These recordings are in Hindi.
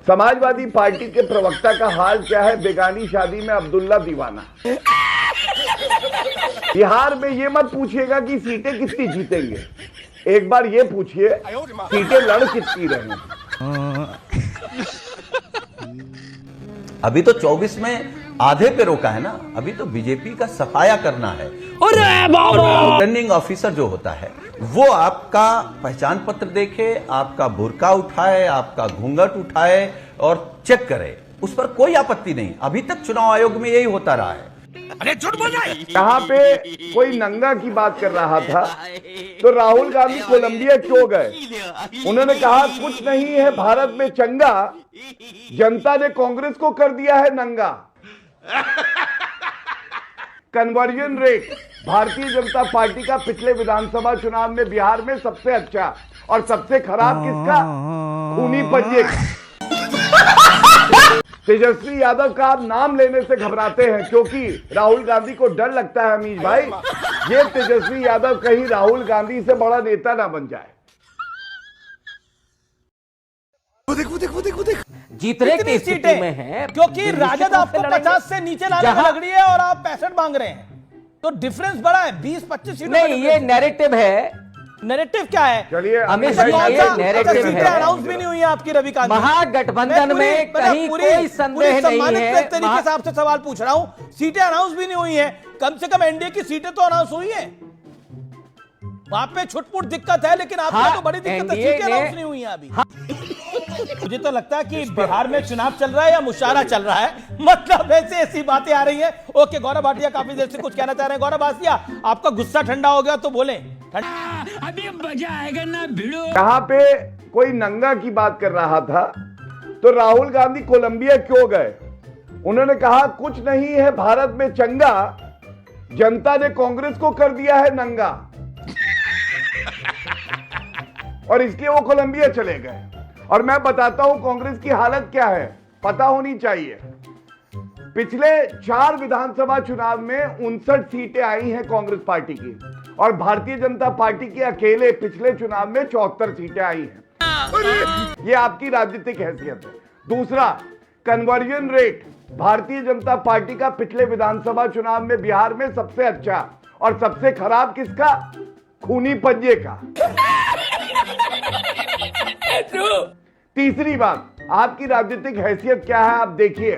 समाजवादी पार्टी के प्रवक्ता का हाल क्या है? बेगानी शादी में अब्दुल्ला दीवाना। बिहार में ये मत पूछिएगा कि सीटें कितनी जीतेंगे, एक बार ये पूछिए सीटें लड़ कितनी रहे। अभी तो 24 में आधे पे रोका है ना, अभी तो बीजेपी का सफाया करना है। रिटर्निंग ऑफिसर जो होता है वो आपका पहचान पत्र देखे, आपका बुर्का उठाए, आपका घूंघट उठाए और चेक करे, उस पर कोई आपत्ति नहीं। अभी तक चुनाव आयोग में यही होता रहा है। अरे झूठ बोल रहा है। यहाँ पे कोई नंगा की बात कर रहा था तो राहुल गांधी कोलंबिया क्यों गए? उन्होंने कहा कुछ नहीं है भारत में चंगा, जनता ने कांग्रेस को कर दिया है नंगा। Conversion rate Bharatiya Janata party का पिछले विधानसभा चुनाव में बिहार में सबसे अच्छा और सबसे खराब किसका? खूनी पंजे का। तेजस्वी यादव का आप नाम लेने से घबराते हैं क्योंकि राहुल गांधी को डर लगता है। अमीश भाई, ये तेजस्वी यादव कहीं राहुल गांधी से बड़ा नेता ना बन जाए। देख जीतने की स्थिति में है क्योंकि राजद आपको 50 से नीचे लाने में लग रही है और आप 65 मांग रहे हैं, तो डिफरेंस बड़ा है, 20-25 सीटों नहीं, ये नैरेटिव है। नैरेटिव क्या है? चलिए हमेशा ये नैरेटिव है। अनाउंस भी नहीं हुई है आपकी रविकांत। महागठबंधन में कहीं कोई संदेह नहीं है। तरीके से आपसे सवाल पूछ रहा हूं, सीटें अनाउंस भी नहीं हुई है, कम से कम एनडीए की सीटें तो अनाउंस हुई है। वहां पे छुटपुट दिक्कत है, लेकिन आपको तो बड़ी दिक्कत है, सीटें अनाउंस नहीं हुई है अभी। मुझे तो लगता है कि बिहार में चुनाव चल रहा है या मुशायरा चल रहा है, मतलब ऐसी बातें आ रही हैं। ओके, गौरव भाटिया काफी देर से कुछ कहना चाह रहे हैं। गौरव भाटिया, आपका गुस्सा ठंडा हो गया तो बोले। अभी मजा आएगा ना भिड़ो। यहाँ पे कोई नंगा की बात कर रहा था तो राहुल गांधी कोलंबिया क्यों गए? उन्होंने कहा कुछ नहीं है भारत में चंगा, जनता ने कांग्रेस को कर दिया है नंगा, और इसलिए वो कोलंबिया चले गए। और मैं बताता हूं कांग्रेस की हालत क्या है, पता होनी चाहिए। पिछले 4 विधानसभा चुनाव में 59 सीटें आई हैं कांग्रेस पार्टी की, और भारतीय जनता पार्टी की अकेले पिछले चुनाव में 74 सीटें आई हैं। ये आपकी राजनीतिक हैसियत है। दूसरा, conversion rate Bharatiya Janata party का पिछले विधानसभा चुनाव में बिहार में सबसे अच्छा और सबसे खराब किसका? खूनी पंजे का। तीसरी बात, आपकी राजनीतिक हैसियत क्या है आप देखिए।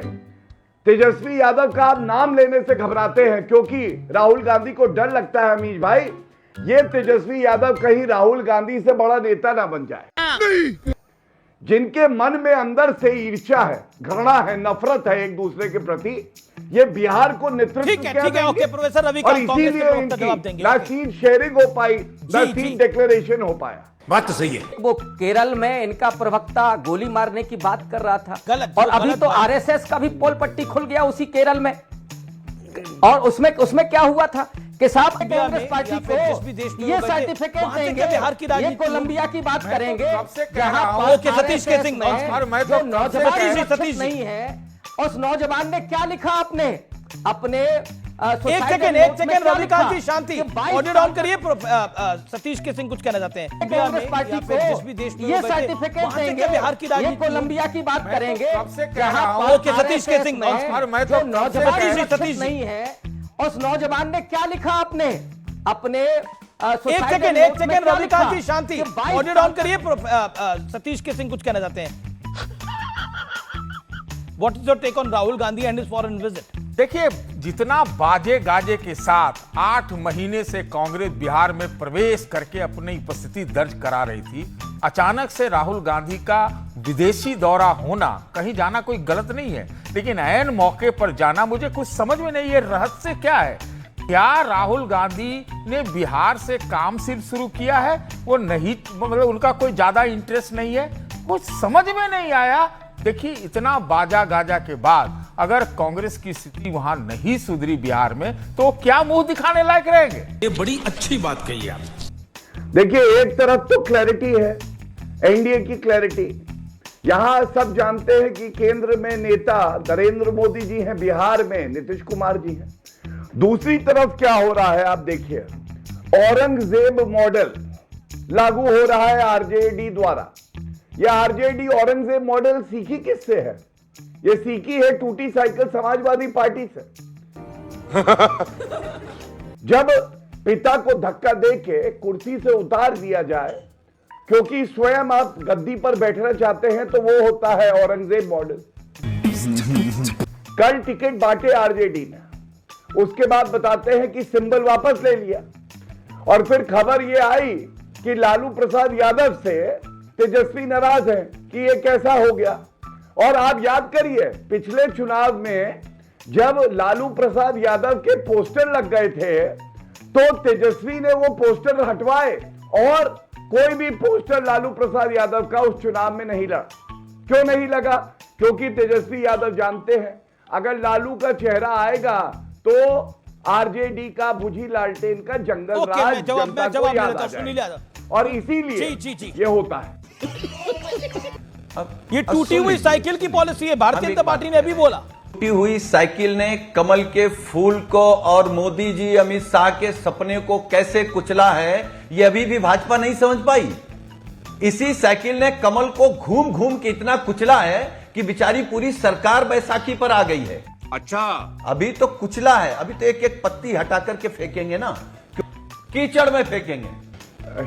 तेजस्वी यादव का आप नाम लेने से घबराते हैं क्योंकि राहुल गांधी को डर लगता है। अमीश भाई, ये तेजस्वी यादव कहीं राहुल गांधी से बड़ा नेता ना बन जाए। जिनके मन में अंदर से ईर्ष्या है, घृणा है, नफरत है एक दूसरे के प्रति, ये बिहार को नेतृत्व ठीक है, ओके प्रोफेसर रविकांत, और इसीलिए ना सीट शेयरिंग हो पाई, ना सीट डिक्लेरेशन हो पाया। बात तो सही है। वो केरल में इनका प्रवक्ता गोली मारने की बात कर रहा था, गलत, और अभी तो आरएसएस का भी पोल पट्टी खुल गया उसी केरल में। और उसमें क्या हुआ था कि साहब कांग्रेस पार्टी को ये सर्टिफिकेट देंगे, ये कोलंबिया की बात करेंगे, जहां सतीश के सिंह जो नौजवान नहीं है, उस नौजवान ने क्या लिखा आपने अपने एक सेकंड रविकांत जी, शांति, ऑडियो डाउन करिए। सतीश के सिंह कुछ कहना चाहते हैं। कांग्रेस पार्टी को ये सर्टिफिकेट देंगे, बिहार की ये कोलंबिया की बात करेंगे, जहां सतीश के सिंह जो नौजवान नहीं है, उस नौजवान ने क्या लिखा आपने अपने एक सेकंड रविकांत जी, शांति, ऑडियो डाउन करिए। सतीश के सिंह कुछ कहना चाहते हैं। What is your take on Rahul Gandhi and his foreign visit? देखिए, जितना बाजे गाजे के साथ 8 महीने से कांग्रेस बिहार में प्रवेश करके अपनी उपस्थिति दर्ज करा रही थी, अचानक से राहुल गांधी का विदेशी दौरा होना, कहीं जाना कोई गलत नहीं है, लेकिन ऐन मौके पर जाना मुझे कुछ समझ में नहीं है। रहस्य क्या है? क्या राहुल गांधी ने बिहार से काम सिर्फ शुरू किया है, वो नहीं, मतलब उनका कोई ज्यादा इंटरेस्ट नहीं है, वो समझ में नहीं आया। देखिए, इतना बाजा गाजा के बाद अगर कांग्रेस की स्थिति वहां नहीं सुधरी बिहार में, तो क्या मुंह दिखाने लायक रहेंगे? ये बड़ी अच्छी बात कही आप। देखिए, एक तरफ तो क्लैरिटी है, एनडीए की क्लैरिटी। यहां सब जानते हैं कि केंद्र में नेता नरेंद्र मोदी जी हैं, बिहार में नीतीश कुमार जी हैं। दूसरी तरफ क्या हो रहा है आप देखिए, औरंगजेब मॉडल लागू हो रहा है आरजेडी द्वारा। ये आरजेडी औरंगजेब मॉडल सीखी किससे है? ये सीखी है टूटी साइकिल समाजवादी पार्टी से। जब पिता को धक्का देके कुर्सी से उतार दिया जाए क्योंकि स्वयं आप गद्दी पर बैठना चाहते हैं, तो वो होता है औरंगजेब मॉडल। कल टिकट बांटे आरजेडी ने, उसके बाद बताते हैं कि सिंबल वापस ले लिया, और फिर खबर ये आई कि लालू प्रसाद यादव से तेजस्वी नाराज हैं कि ये कैसा हो गया। और आप याद करिए, पिछले चुनाव में जब लालू प्रसाद यादव के पोस्टर लग गए थे तो तेजस्वी ने वो पोस्टर हटवाए और कोई भी पोस्टर लालू प्रसाद यादव का उस चुनाव में नहीं लगा। क्यों नहीं लगा? क्योंकि तेजस्वी यादव जानते हैं अगर लालू का चेहरा आएगा तो आरजेडी का बुझी लालटेन का जंगल राज जनता को याद आ जाएगा, और इसीलिए ये होता है। ये टूटी हुई साइकिल की पॉलिसी है, भारतीय जनता पार्टी ने अभी बोला। टूटी हुई साइकिल ने कमल के फूल को और मोदी जी अमित शाह के सपने को कैसे कुचला है, ये अभी भी भाजपा नहीं समझ पाई। इसी साइकिल ने कमल को घूम घूम के इतना कुचला है कि बेचारी पूरी सरकार बैसाखी पर आ गई है। अच्छा, अभी तो कुचला है, अभी तो एक एक पत्ती हटा करके फेंकेंगे ना, कीचड़ में फेंकेंगे।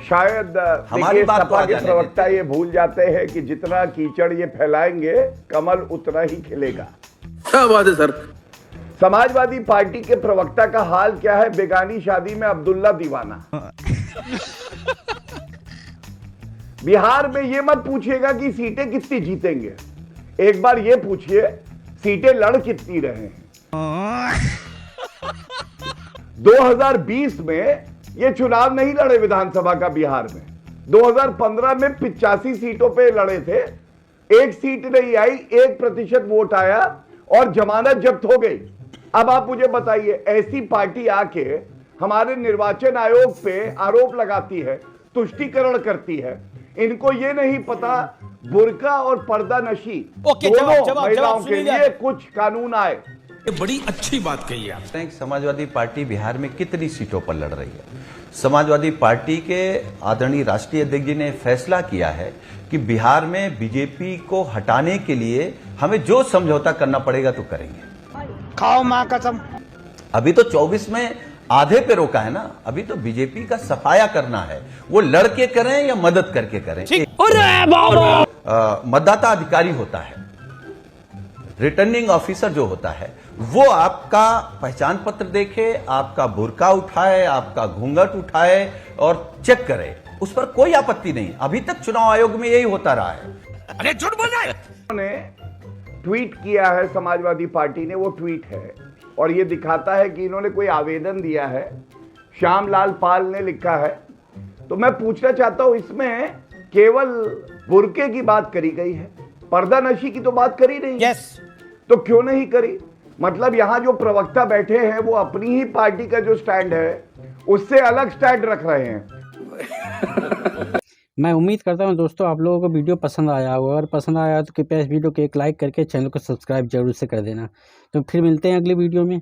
शायद हमारी बात सपा के प्रवक्ता ये भूल जाते हैं कि जितना कीचड़ ये फैलाएंगे कमल उतना ही खिलेगा। क्या बात है सर। समाजवादी पार्टी के प्रवक्ता का हाल क्या है? बेगानी शादी में अब्दुल्ला दीवाना। बिहार में ये मत पूछिएगा कि सीटें कितनी जीतेंगे, एक बार ये पूछिए सीटें लड़ कितनी रहे हैं। 2020 में ये चुनाव नहीं लड़े विधानसभा का बिहार में। 2015 में 85 सीटों पे लड़े थे, एक सीट नहीं आई, 1% वोट आया और जमानत जब्त हो गई। अब आप मुझे बताइए, ऐसी पार्टी आके हमारे निर्वाचन आयोग पे आरोप लगाती है, तुष्टीकरण करती है, इनको ये नहीं पता बुर्का और पर्दा नशी दोनों महिलाओं के लिए कुछ कानून आए। ये बड़ी अच्छी बात कही आप। समाजवादी पार्टी बिहार में कितनी सीटों पर लड़ रही है? समाजवादी पार्टी के आदरणीय राष्ट्रीय अध्यक्ष जी ने फैसला किया है कि बिहार में बीजेपी को हटाने के लिए हमें जो समझौता करना पड़ेगा तो करेंगे। खाओ मां कसम। अभी तो 24 में आधे पे रोका है ना, अभी तो बीजेपी का सफाया करना है, वो लड़के करें या मदद करके करें। मतदाता अधिकारी होता है, रिटर्निंग ऑफिसर जो होता है वो आपका पहचान पत्र देखे, आपका बुर्का उठाए, आपका घूंघट उठाए और चेक करे, उस पर कोई आपत्ति नहीं। अभी तक चुनाव आयोग में यही होता रहा है। अरे झूठ बोल रहा है। उन्होंने ट्वीट किया है, समाजवादी पार्टी ने, वो ट्वीट है और ये दिखाता है कि इन्होंने कोई आवेदन दिया है। श्यामलाल पाल ने लिखा है। तो मैं पूछना चाहता हूं, इसमें केवल बुर्के की बात करी गई है, पर्दा नशी की तो बात करी नहीं। यस। तो क्यों नहीं करी? मतलब यहां जो प्रवक्ता बैठे हैं वो अपनी ही पार्टी का जो स्टैंड है उससे अलग स्टैंड रख रहे हैं। मैं उम्मीद करता हूं दोस्तों आप लोगों को वीडियो पसंद आया होगा। अगर पसंद आया तो कृपया इस वीडियो को एक लाइक करके चैनल को सब्सक्राइब जरूर से कर देना। तो फिर मिलते हैं अगली वीडियो में।